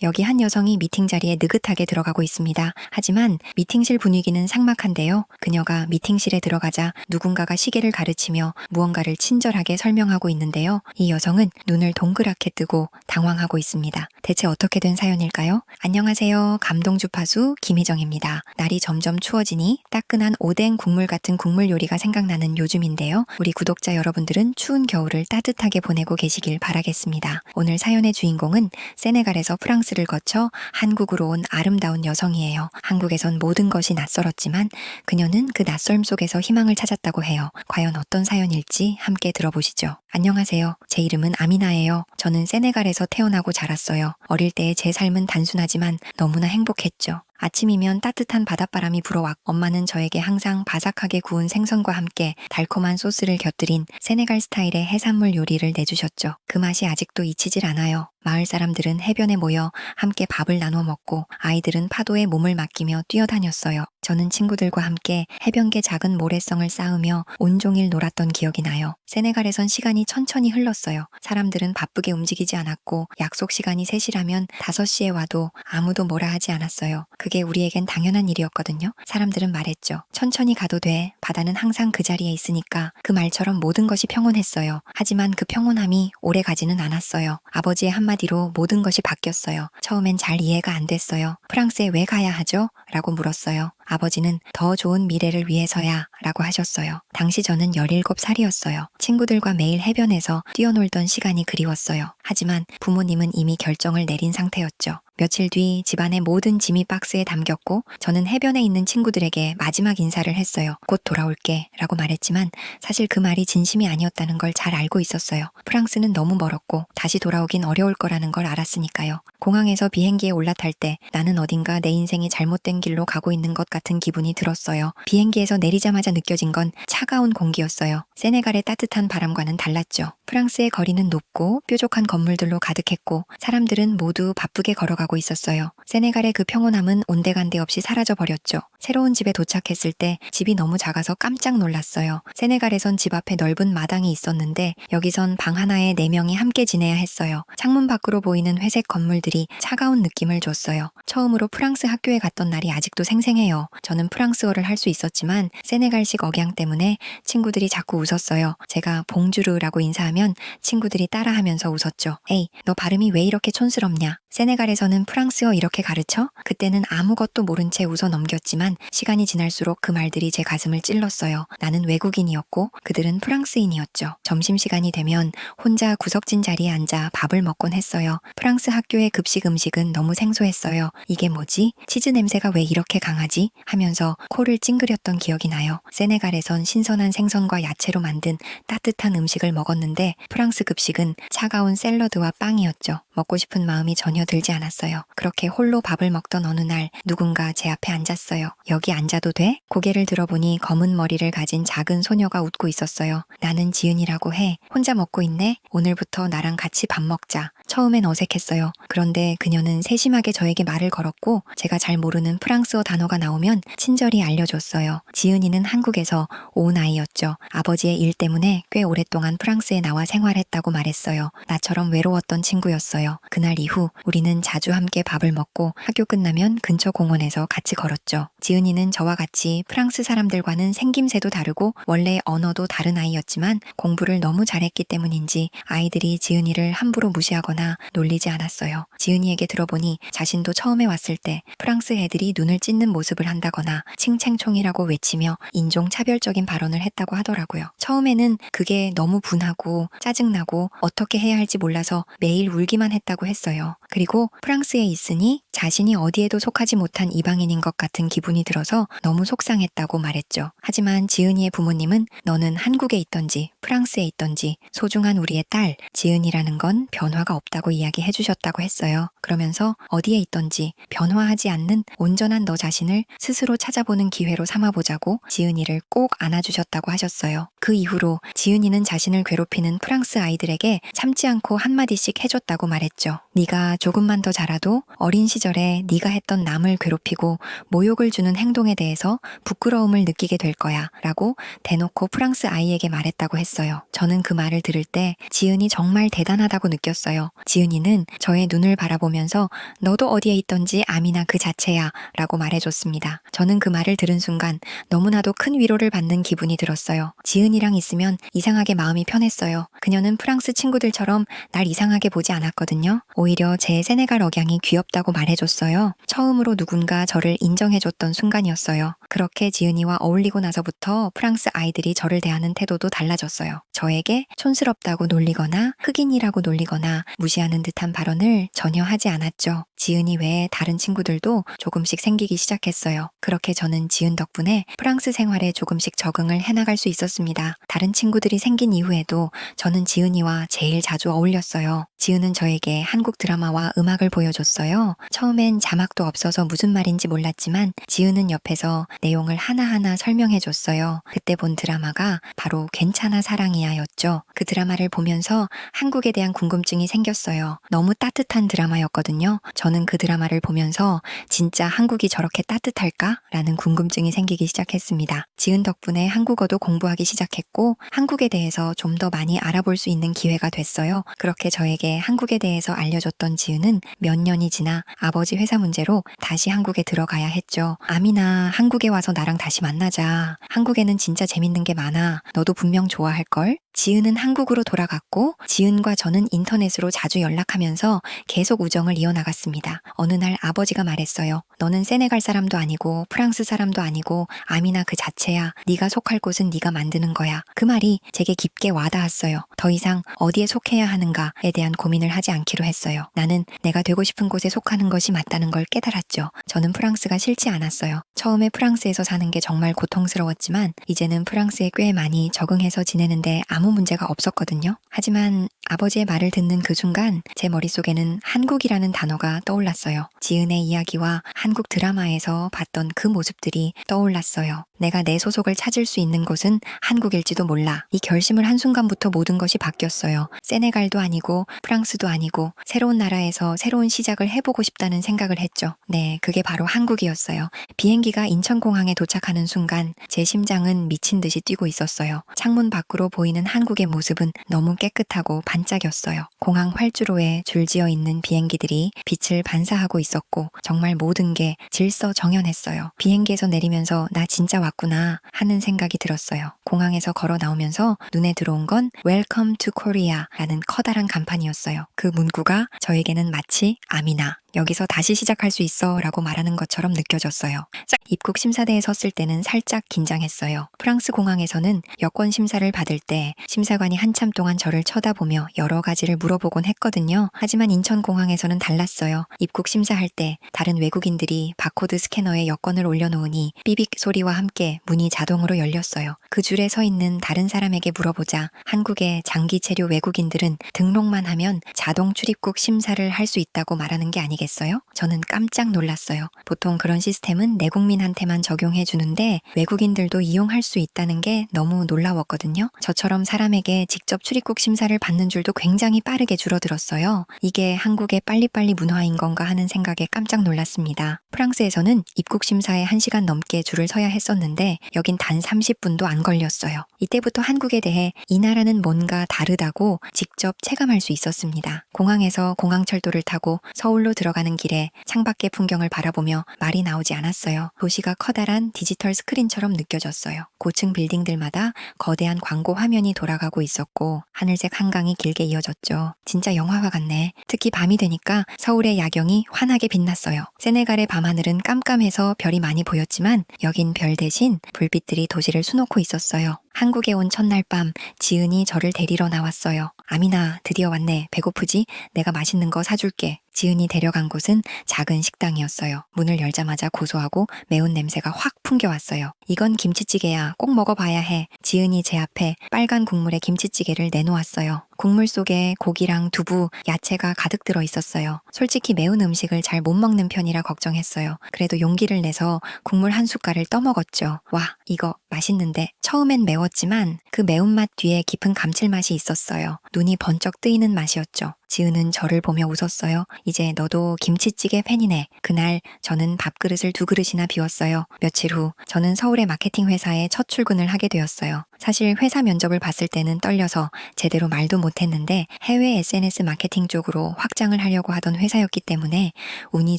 여기 한 여성이 미팅 자리에 느긋하게 들어가고 있습니다. 하지만 미팅실 분위기는 삭막한데요. 그녀가 미팅실에 들어가자 누군가가 시계를 가르치며 무언가를 친절하게 설명하고 있는데요. 이 여성은 눈을 동그랗게 뜨고 당황하고 있습니다. 대체 어떻게 된 사연일까요? 안녕하세요. 감동 주파수 김희정입니다. 날이 점점 추워지니 따끈한 오뎅 국물 같은 국물 요리가 생각나는 요즘인데요. 우리 구독자 여러분들은 추운 겨울을 따뜻하게 보내고 계시길 바라겠습니다. 오늘 사연의 주인공은 세네갈에서 프랑스를 거쳐 한국으로 온 아름다운 여성이에요. 한국에선 모든 것이 낯설었지만 그녀는 그 낯설m 속에서 희망을 찾았다고 해요. 과연 어떤 사연일지 함께 들어보시죠. 안녕하세요. 제 이름은 아미나예요. 저는 세네갈에서 태어나고 자랐어요. 어릴 때의 제 삶은 단순하지만 너무나 행복했죠. 아침이면 따뜻한 바닷바람이 불어왔고 엄마는 저에게 항상 바삭하게 구운 생선과 함께 달콤한 소스를 곁들인 세네갈 스타일의 해산물 요리를 내주셨죠. 그 맛이 아직도 잊히질 않아요. 마을 사람들은 해변에 모여 함께 밥을 나눠 먹고 아이들은 파도에 몸을 맡기며 뛰어다녔어요. 저는 친구들과 함께 해변계 작은 모래성을 쌓으며 온종일 놀았던 기억이 나요. 세네갈에선 시간이 천천히 흘렀어요. 사람들은 바쁘게 움직이지 않았고 약속 시간이 3시라면 5시에 와도 아무도 뭐라 하지 않았어요. 그게 우리에겐 당연한 일이었거든요. 사람들은 말했죠. 천천히 가도 돼. 바다는 항상 그 자리에 있으니까. 그 말처럼 모든 것이 평온했어요. 하지만 그 평온함이 오래 가지는 않았어요. 아버지의 한마디로 모든 것이 바뀌었어요. 처음엔 잘 이해가 안 됐어요. 프랑스에 왜 가야 하죠? 라고 물었어요. 아버지는 더 좋은 미래를 위해서야 라고 하셨어요. 당시 저는 17살이었어요. 친구들과 매일 해변에서 뛰어놀던 시간이 그리웠어요. 하지만 부모님은 이미 결정을 내린 상태였죠. 며칠 뒤 집안의 모든 짐이 박스에 담겼고 저는 해변에 있는 친구들에게 마지막 인사를 했어요. 곧 돌아올게 라고 말했지만 사실 그 말이 진심이 아니었다는 걸 잘 알고 있었어요. 프랑스는 너무 멀었고 다시 돌아오긴 어려울 거라는 걸 알았으니까요. 공항에서 비행기에 올라탈 때 나는 어딘가 내 인생이 잘못된 길로 가고 있는 것 같은 기분이 들었어요. 비행기에서 내리자마자 느껴진 건 차가운 공기였어요. 세네갈의 따뜻한 바람과는 달랐죠. 프랑스의 거리는 높고 뾰족한 건물들로 가득했고 사람들은 모두 바쁘게 걸어가고 있었어요. 세네갈의 그 평온함은 온데간데 없이 사라져버렸죠. 새로운 집에 도착했을 때 집이 너무 작아서 깜짝 놀랐어요. 세네갈에선 집 앞에 넓은 마당이 있었는데 여기선 방 하나에 4명이 함께 지내야 했어요. 창문 밖으로 보이는 회색 건물들이 차가운 느낌을 줬어요. 처음으로 프랑스 학교에 갔던 날이 아직도 생생해요. 저는 프랑스어를 할 수 있었지만 세네갈식 억양 때문에 친구들이 자꾸 웃었어요. 제가 봉주르라고 인사하면 친구들이 따라하면서 웃었죠. 에이, 너 발음이 왜 이렇게 촌스럽냐? 세네갈에서는 프랑스어 이렇게 가르쳐? 그때는 아무것도 모른 채 웃어 넘겼지만 시간이 지날수록 그 말들이 제 가슴을 찔렀어요. 나는 외국인이었고 그들은 프랑스인이었죠. 점심시간이 되면 혼자 구석진 자리에 앉아 밥을 먹곤 했어요. 프랑스 학교의 급식 음식은 너무 생소했어요. 이게 뭐지? 치즈 냄새가 왜 이렇게 강하지? 하면서 코를 찡그렸던 기억이 나요. 세네갈에선 신선한 생선과 야채로 만든 따뜻한 음식을 먹었는데 프랑스 급식은 차가운 샐러드와 빵이었죠. 먹고 싶은 마음이 전혀 들지 않았어요. 그렇게 홀로 밥을 먹던 어느 날 누군가 제 앞에 앉았어요. 여기 앉아도 돼? 고개를 들어보니 검은 머리를 가진 작은 소녀가 웃고 있었어요. 나는 지은이라고 해. 혼자 먹고 있네? 오늘부터 나랑 같이 밥 먹자. 처음엔 어색했어요. 그런데 그녀는 세심하게 저에게 말을 걸었고 제가 잘 모르는 프랑스어 단어가 나오면 친절히 알려줬어요. 지은이는 한국에서 온 아이였죠. 아버지의 일 때문에 꽤 오랫동안 프랑스에 나와 생활했다고 말했어요. 나처럼 외로웠던 친구였어요. 그날 이후 우리는 자주 함께 밥을 먹고 학교 끝나면 근처 공원에서 같이 걸었죠. 지은이는 저와 같이 프랑스 사람들과는 생김새도 다르고 원래 언어도 다른 아이였지만 공부를 너무 잘했기 때문인지 아이들이 지은이를 함부로 무시하거나 놀리지 않았어요. 지은이에게 들어보니 자신도 처음에 왔을 때 프랑스 애들이 눈을 찢는 모습을 한다거나 칭챙총이라고 외치며 인종차별적인 발언을 했다고 하더라고요. 처음에는 그게 너무 분하고 짜증나고 어떻게 해야 할지 몰라서 매일 울기만 했다고 했어요. 그리고 프랑스에 있으니 자신이 어디에도 속하지 못한 이방인인 것 같은 기분이 들어서 너무 속상했다고 말했죠. 하지만 지은이의 부모님은 너는 한국에 있던지 프랑스에 있던지 소중한 우리의 딸 지은이라는 건 변화가 없다고 이야기해 주셨다고 했어요. 그러면서 어디에 있던지 변화하지 않는 온전한 너 자신을 스스로 찾아보는 기회로 삼아보자고 지은이를 꼭 안아주셨다고 하셨어요. 그 이후로 지은이는 자신을 괴롭히는 프랑스 아이들에게 참지 않고 한마디씩 해줬다고 말했죠. 네가 조금만 더 자라도 어린 시절에 네가 했던 남을 괴롭히고 모욕을 주는 행동에 대해서 부끄러움을 느끼게 될 거야 라고 대놓고 프랑스 아이에게 말했다고 했어요. 저는 그 말을 들을 때 지은이 정말 대단하다고 느꼈어요. 지은이는 저의 눈을 바라보면서 너도 어디에 있던지 아미나 그 자체야 라고 말해줬습니다. 저는 그 말을 들은 순간 너무나도 큰 위로를 받는 기분이 들었어요. 지은이랑 있으면 이상하게 마음이 편했어요. 그녀는 프랑스 친구들처럼 날 이상하게 보지 않았거든요. 오히려 제 세네갈 억양이 귀엽다고 말해줬어요. 처음으로 누군가 저를 인정해줬던 순간이었어요. 그렇게 지은이와 어울리고 나서부터 프랑스 아이들이 저를 대하는 태도도 달라졌어요. 저에게 촌스럽다고 놀리거나 흑인이라고 놀리거나 무시하는 듯한 발언을 전혀 하지 않았죠. 지은이 외에 다른 친구들도 조금씩 생기기 시작했어요. 그렇게 저는 지은 덕분에 프랑스 생활에 조금씩 적응을 해나갈 수 있었습니다. 다른 친구들이 생긴 이후에도 저는 지은이와 제일 자주 어울렸어요. 지은은 저에게 한국 드라마와 음악을 보여줬어요. 처음엔 자막도 없어서 무슨 말인지 몰랐지만 지은은 옆에서 내용을 하나하나 설명해줬어요. 그때 본 드라마가 바로 괜찮아 사랑이야 였죠. 그 드라마를 보면서 한국에 대한 궁금증이 생겼어요. 너무 따뜻한 드라마였거든요. 저는 그 드라마를 보면서 진짜 한국이 저렇게 따뜻할까? 라는 궁금증이 생기기 시작했습니다. 지은 덕분에 한국어도 공부하기 시작했고 한국에 대해서 좀 더 많이 알아볼 수 있는 기회가 됐어요. 그렇게 저에게 한국에 대해서 알려줬던 지은은 몇 년이 지나 아버지 회사 문제로 다시 한국에 들어가야 했죠. 아미나, 한국에 와서 나랑 다시 만나자. 한국에는 진짜 재밌는 게 많아. 너도 분명 좋아할걸? 지은은 한국으로 돌아갔고 지은과 저는 인터넷으로 자주 연락하면서 계속 우정을 이어나갔습니다. 어느 날 아버지가 말했어요. 너는 세네갈 사람도 아니고 프랑스 사람도 아니고 아미나 그 자체야. 네가 속할 곳은 네가 만드는 거야. 그 말이 제게 깊게 와닿았어요. 더 이상 어디에 속해야 하는가에 대한 고민을 하지 않기로 했어요. 나는 내가 되고 싶은 곳에 속하는 것이 맞다는 걸 깨달았죠. 저는 프랑스가 싫지 않았어요. 처음에 프랑스에서 사는 게 정말 고통스러웠지만 이제는 프랑스에 꽤 많이 적응해서 지내는데 아무 문제가 없었거든요. 하지만 아버지의 말을 듣는 그 순간 제 머릿속에는 한국이라는 단어가 떠올랐어요. 지은의 이야기와 한국 드라마에서 봤던 그 모습들이 떠올랐어요. 내가 내 소속을 찾을 수 있는 곳은 한국일지도 몰라. 이 결심을 한순간부터 모든 것이 바뀌었어요. 세네갈도 아니고 프랑스도 아니고 새로운 나라에서 새로운 시작을 해보고 싶다는 생각을 했죠. 네, 그게 바로 한국이었어요. 비행기가 인천공항에 도착하는 순간 제 심장은 미친 듯이 뛰고 있었어요. 창문 밖으로 보이는 한국의 모습은 너무 깨끗하고 반짝였어요. 공항 활주로에 줄지어 있는 비행기들이 빛을 반사하고 있었고 정말 모든 게 질서정연했어요. 비행기에서 내리면서 나 진짜 왔구나 하는 생각이 들었어요. 공항에서 걸어 나오면서 눈에 들어온 건 Welcome to Korea 라는 커다란 간판이었어요. 그 문구가 저에게는 마치 아미나, 여기서 다시 시작할 수 있어 라고 말하는 것처럼 느껴졌어요. 입국 심사대에 섰을 때는 살짝 긴장했어요. 프랑스 공항에서는 여권 심사를 받을 때 심사관이 한참 동안 저를 쳐다보며 여러 가지를 물어보곤 했거든요. 하지만 인천공항에서는 달랐어요. 입국 심사할 때 다른 외국인들이 바코드 스캐너에 여권을 올려놓으니 삐빅 소리와 함께 문이 자동으로 열렸어요. 그 줄에 서 있는 다른 사람에게 물어보자 한국의 장기 체류 외국인들은 등록만 하면 자동 출입국 심사를 할 수 있다고 말하는 게 아니겠어요? 저는 깜짝 놀랐어요. 보통 그런 시스템은 내국민한테만 적용해 주는데 외국인들도 이용할 수 있다는 게 너무 놀라웠거든요. 저처럼 사람에게 직접 출입국 심사를 받는 줄도 굉장히 빠르게 줄어들었어요. 이게 한국의 빨리빨리 문화인 건가 하는 생각에 깜짝 놀랐습니다. 프랑스에서는 입국 심사에 1시간 넘게 줄을 서야 했었는데 여긴 단 30분도 안 걸렸어요. 이때부터 한국에 대해 이 나라는 뭔가 다르다고 직접 체감할 수 있었습니다. 공항에서 공항철도를 타고 서울로 들어가는 길에 창밖의 풍경을 바라보며 말이 나오지 않았어요. 도시가 커다란 디지털 스크린처럼 느껴졌어요. 고층 빌딩들마다 거대한 광고 화면이 돌아가고 있었고 하늘색 한강이 길게 이어졌죠. 진짜 영화화 같네. 특히 밤이 되니까 서울의 야경이 환하게 빛났어요. 세네갈의 밤하늘은 깜깜해서 별이 많이 보였지만 여긴 별 대신 불빛들이 도시를 수놓고 있었어요. 한국에 온 첫날 밤 지은이 저를 데리러 나왔어요. 아미나 드디어 왔네. 배고프지? 내가 맛있는 거 사줄게. 지은이 데려간 곳은 작은 식당이었어요. 문을 열자마자 고소하고 매운 냄새가 확 풍겨왔어요. 이건 김치찌개야. 꼭 먹어봐야 해. 지은이 제 앞에 빨간 국물에 김치찌개를 내놓았어요. 국물 속에 고기랑 두부, 야채가 가득 들어 있었어요. 솔직히 매운 음식을 잘 못 먹는 편이라 걱정했어요. 그래도 용기를 내서 국물 한 숟갈을 떠먹었죠. 와, 이거 맛있는데. 처음엔 매웠지만 그 매운맛 뒤에 깊은 감칠맛이 있었어요. 눈이 번쩍 뜨이는 맛이었죠. 지은은 저를 보며 웃었어요. 이제 너도 김치찌개 팬이네. 그날 저는 밥그릇을 2그릇이나 비웠어요. 며칠 후 저는 서울의 마케팅 회사에 첫 출근을 하게 되었어요. 사실 회사 면접을 봤을 때는 떨려서 제대로 말도 못했는데 해외 SNS 마케팅 쪽으로 확장을 하려고 하던 회사였기 때문에 운이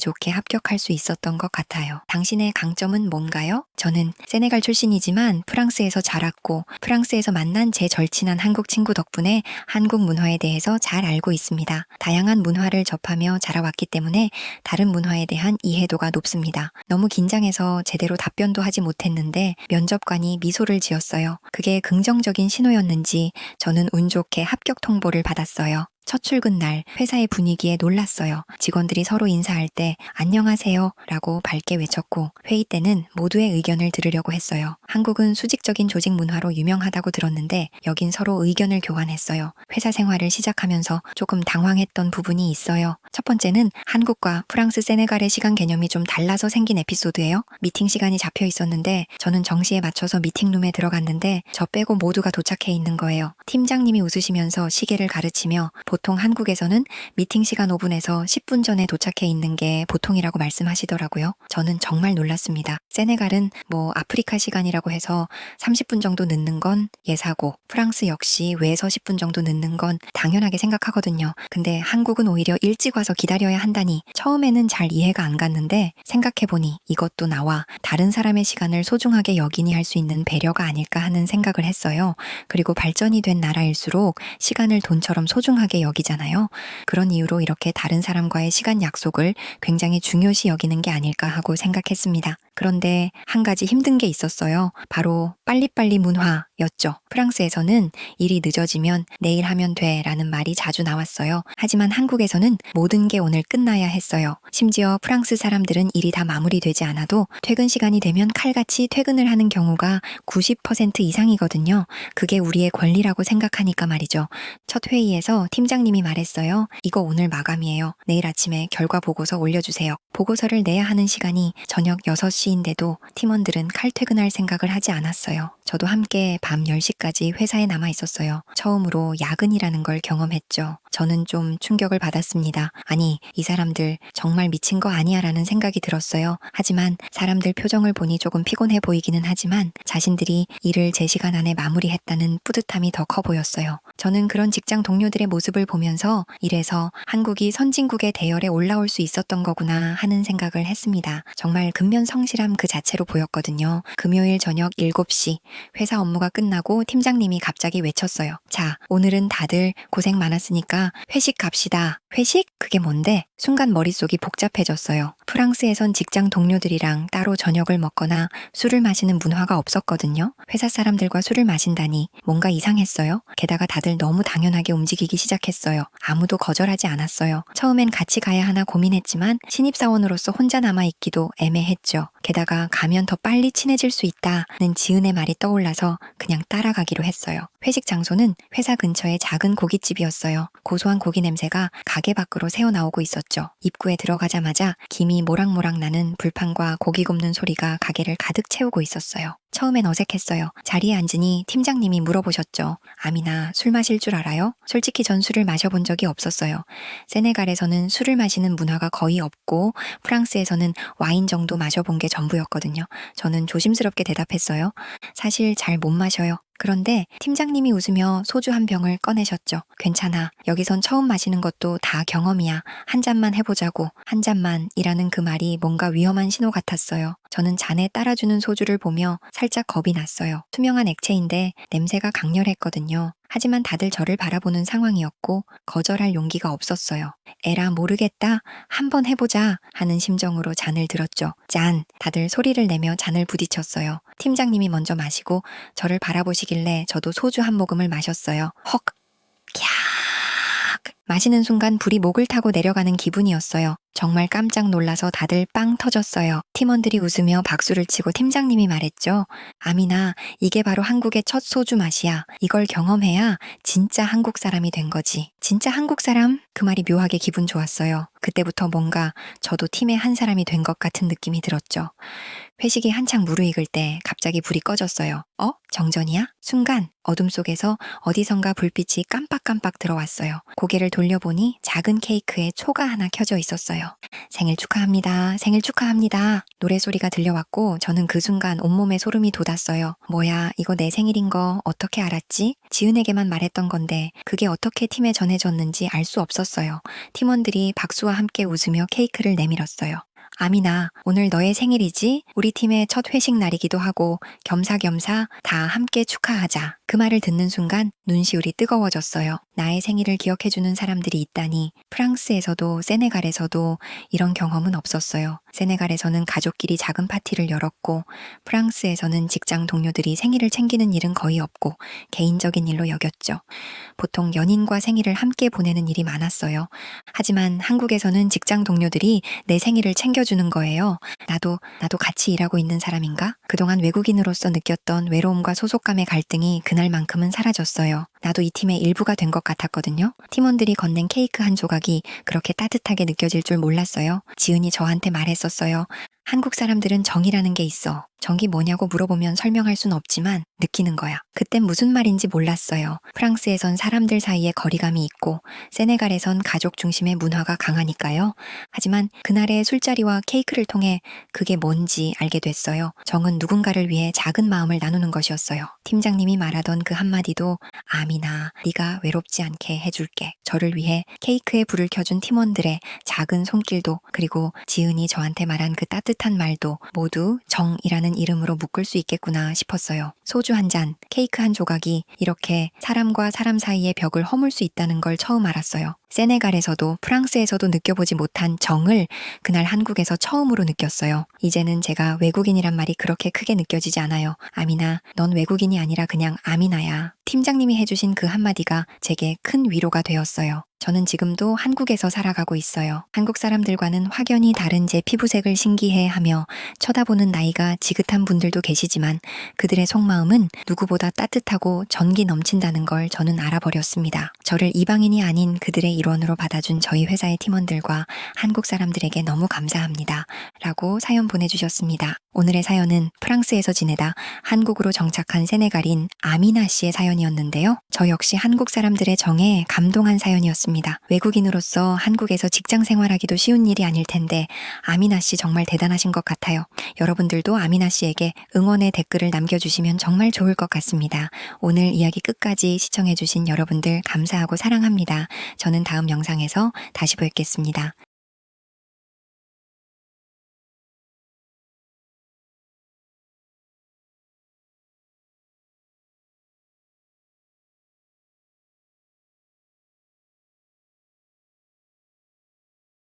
좋게 합격할 수 있었던 것 같아요. 당신의 강점은 뭔가요? 저는 세네갈 출신이지만 프랑스에서 자랐고 프랑스에서 만난 제 절친한 한국 친구 덕분에 한국 문화에 대해서 잘 알고 있습니다. 다양한 문화를 접하며 자라왔기 때문에 다른 문화에 대한 이해도가 높습니다. 너무 긴장해서 제대로 답변도 하지 못했는데 면접관이 미소를 지었어요. 그게 긍정적인 신호였는지 저는 운 좋게 합격 통보를 받았어요. 첫 출근 날 회사의 분위기에 놀랐어요. 직원들이 서로 인사할 때 안녕하세요 라고 밝게 외쳤고 회의 때는 모두의 의견을 들으려고 했어요. 한국은 수직적인 조직 문화로 유명하다고 들었는데 여긴 서로 의견을 교환했어요. 회사 생활을 시작하면서 조금 당황했던 부분이 있어요. 첫 번째는 한국과 프랑스 세네갈의 시간 개념이 좀 달라서 생긴 에피소드예요. 미팅 시간이 잡혀 있었는데 저는 정시에 맞춰서 미팅룸에 들어갔는데 저 빼고 모두가 도착해 있는 거예요. 팀장님이 웃으시면서 시계를 가르치며 보통 한국에서는 미팅 시간 5분에서 10분 전에 도착해 있는 게 보통이라고 말씀하시더라고요. 저는 정말 놀랐습니다. 세네갈은 아프리카 시간이라고 해서 30분 정도 늦는 건 예사고 프랑스 역시 외에서 10분 정도 늦는 건 당연하게 생각하거든요. 근데 한국은 오히려 일찍 와서 기다려야 한다니 처음에는 잘 이해가 안 갔는데 생각해보니 이것도 나와 다른 사람의 시간을 소중하게 여기니 할 수 있는 배려가 아닐까 하는 생각을 했어요. 그리고 발전이 된 나라일수록 시간을 돈처럼 소중하게 여기잖아요. 그런 이유로 이렇게 다른 사람과의 시간 약속을 굉장히 중요시 여기는 게 아닐까 하고 생각했습니다. 그런데 한 가지 힘든 게 있었어요. 바로 빨리빨리 문화였죠. 프랑스에서는 일이 늦어지면 내일 하면 돼 라는 말이 자주 나왔어요. 하지만 한국에서는 모든 게 오늘 끝나야 했어요. 심지어 프랑스 사람들은 일이 다 마무리되지 않아도 퇴근 시간이 되면 칼같이 퇴근을 하는 경우가 90% 이상이거든요. 그게 우리의 권리라고 생각하니까 말이죠. 첫 회의에서 팀장님이 말했어요. 이거 오늘 마감이에요. 내일 아침에 결과 보고서 올려주세요. 보고서를 내야 하는 시간이 저녁 6시인데도 팀원들은 칼퇴근할 생각을 하지 않았어요. 저도 함께 밤 10시까지 회사에 남아 있었어요. 처음으로 야근이라는 걸 경험했죠. 저는 좀 충격을 받았습니다. 아니, 이 사람들 정말 미친 거 아니야 라는 생각이 들었어요. 하지만 사람들 표정을 보니 조금 피곤해 보이기는 하지만 자신들이 일을 제 시간 안에 마무리했다는 뿌듯함이 더 커 보였어요. 저는 그런 직장 동료들의 모습을 보면서 이래서 한국이 선진국의 대열에 올라올 수 있었던 거구나 하는 생각을 했습니다. 정말 근면성실함 그 자체로 보였거든요. 금요일 저녁 7시 회사 업무가 끝나고 팀장님이 갑자기 외쳤어요. 자, 오늘은 다들 고생 많았으니까 회식 갑시다. 회식? 그게 뭔데? 순간 머릿속이 복잡해졌어요. 프랑스에선 직장 동료들이랑 따로 저녁을 먹거나 술을 마시는 문화가 없었거든요. 회사 사람들과 술을 마신다니 뭔가 이상했어요. 게다가 다들 너무 당연하게 움직이기 시작했어요. 아무도 거절하지 않았어요. 처음엔 같이 가야 하나 고민했지만 신입사원으로서 혼자 남아있기도 애매했죠. 게다가 가면 더 빨리 친해질 수 있다는 지은의 말이 떠올라서 그냥 따라가기로 했어요. 회식 장소는 회사 근처의 작은 고깃집이었어요. 고소한 고기 냄새가 가게 밖으로 새어나오고 있었죠. 입구에 들어가자마자 김이 모락모락 나는 불판과 고기 굽는 소리가 가게를 가득 채우고 있었어요. 처음엔 어색했어요. 자리에 앉으니 팀장님이 물어보셨죠. 아미나, 술 마실 줄 알아요? 솔직히 전 술을 마셔본 적이 없었어요. 세네갈에서는 술을 마시는 문화가 거의 없고 프랑스에서는 와인 정도 마셔본 게 전부였거든요. 저는 조심스럽게 대답했어요. 사실 잘 못 마셔요. 그런데 팀장님이 웃으며 소주 한 병을 꺼내셨죠. 괜찮아. 여기선 처음 마시는 것도 다 경험이야. 한 잔만 해보자고. 한 잔만이라는 그 말이 뭔가 위험한 신호 같았어요. 저는 잔에 따라주는 소주를 보며 살짝 겁이 났어요. 투명한 액체인데 냄새가 강렬했거든요. 하지만 다들 저를 바라보는 상황이었고 거절할 용기가 없었어요. 에라 모르겠다. 한번 해보자 하는 심정으로 잔을 들었죠. 짠! 다들 소리를 내며 잔을 부딪혔어요. 팀장님이 먼저 마시고 저를 바라보시길래 저도 소주 한 모금을 마셨어요. 헉! 캬! 마시는 순간 불이 목을 타고 내려가는 기분이었어요. 정말 깜짝 놀라서 다들 빵 터졌어요. 팀원들이 웃으며 박수를 치고 팀장님이 말했죠. 아미나, 이게 바로 한국의 첫 소주 맛이야. 이걸 경험해야 진짜 한국 사람이 된 거지. 진짜 한국 사람? 그 말이 묘하게 기분 좋았어요. 그때부터 뭔가 저도 팀의 한 사람이 된 것 같은 느낌이 들었죠. 회식이 한창 무르익을 때 갑자기 불이 꺼졌어요. 정전이야? 순간 어둠 속에서 어디선가 불빛이 깜빡깜빡 들어왔어요. 고개를 돌려보니 작은 케이크에 초가 하나 켜져 있었어요. 생일 축하합니다. 생일 축하합니다. 노래소리가 들려왔고 저는 그 순간 온몸에 소름이 돋았어요. 뭐야, 이거 내 생일인 거 어떻게 알았지? 지은에게만 말했던 건데 그게 어떻게 팀에 전해졌는지 알 수 없었어요. 팀원들이 박수와 함께 웃으며 케이크를 내밀었어요. 아미나, 오늘 너의 생일이지? 우리 팀의 첫 회식 날이기도 하고 겸사겸사 다 함께 축하하자. 그 말을 듣는 순간 눈시울이 뜨거워졌어요. 나의 생일을 기억해주는 사람들이 있다니. 프랑스에서도 세네갈에서도 이런 경험은 없었어요. 세네갈에서는 가족끼리 작은 파티를 열었고 프랑스에서는 직장 동료들이 생일을 챙기는 일은 거의 없고 개인적인 일로 여겼죠. 보통 연인과 생일을 함께 보내는 일이 많았어요. 하지만 한국에서는 직장 동료들이 내 생일을 챙겨주는 거예요. 나도 같이 일하고 있는 사람인가? 그동안 외국인으로서 느꼈던 외로움과 소속감의 갈등이 그날만큼은 사라졌어요. 나도 이 팀의 일부가 된 것 같았거든요. 팀원들이 건넨 케이크 한 조각이 그렇게 따뜻하게 느껴질 줄 몰랐어요. 지은이 저한테 말했었어요. 한국 사람들은 정이라는 게 있어. 정이 뭐냐고 물어보면 설명할 순 없지만 느끼는 거야. 그땐 무슨 말인지 몰랐어요. 프랑스에선 사람들 사이에 거리감이 있고 세네갈에선 가족 중심의 문화가 강하니까요. 하지만 그날의 술자리와 케이크를 통해 그게 뭔지 알게 됐어요. 정은 누군가를 위해 작은 마음을 나누는 것이었어요. 팀장님이 말하던 그 한마디도 아미나, 네가 외롭지 않게 해줄게. 저를 위해 케이크에 불을 켜준 팀원들의 작은 손길도 그리고 지은이 저한테 말한 그 따뜻한 말도 모두 정이라는 이름으로 묶을 수 있겠구나 싶었어요. 소주 한 잔, 케이크 한 조각이 이렇게 사람과 사람 사이의 벽을 허물 수 있다는 걸 처음 알았어요. 세네갈에서도 프랑스에서도 느껴보지 못한 정을 그날 한국에서 처음으로 느꼈어요. 이제는 제가 외국인이란 말이 그렇게 크게 느껴지지 않아요. 아미나, 넌 외국인이 아니라 그냥 아미나야. 팀장님이 해주신 그 한마디가 제게 큰 위로가 되었어요. 저는 지금도 한국에서 살아가고 있어요. 한국 사람들과는 확연히 다른 제 피부색을 신기해하며 쳐다보는 나이가 지긋한 분들도 계시지만 그들의 속마음은 누구보다 따뜻하고 전기 넘친다는 걸 저는 알아버렸습니다. 저를 이방인이 아닌 그들의 일원으로 받아준 저희 회사의 팀원들과 한국 사람들에게 너무 감사합니다. 라고 사연 보내주셨습니다. 오늘의 사연은 프랑스에서 지내다 한국으로 정착한 세네갈인 아미나 씨의 사연이었는데요. 저 역시 한국 사람들의 정에 감동한 사연이었습니다. 외국인으로서 한국에서 직장 생활하기도 쉬운 일이 아닐 텐데 아미나 씨 정말 대단하신 것 같아요. 여러분들도 아미나 씨에게 응원의 댓글을 남겨주시면 정말 좋을 것 같습니다. 오늘 이야기 끝까지 시청해주신 여러분들 감사하고 사랑합니다. 저는 다음 영상에서 다시 뵙겠습니다.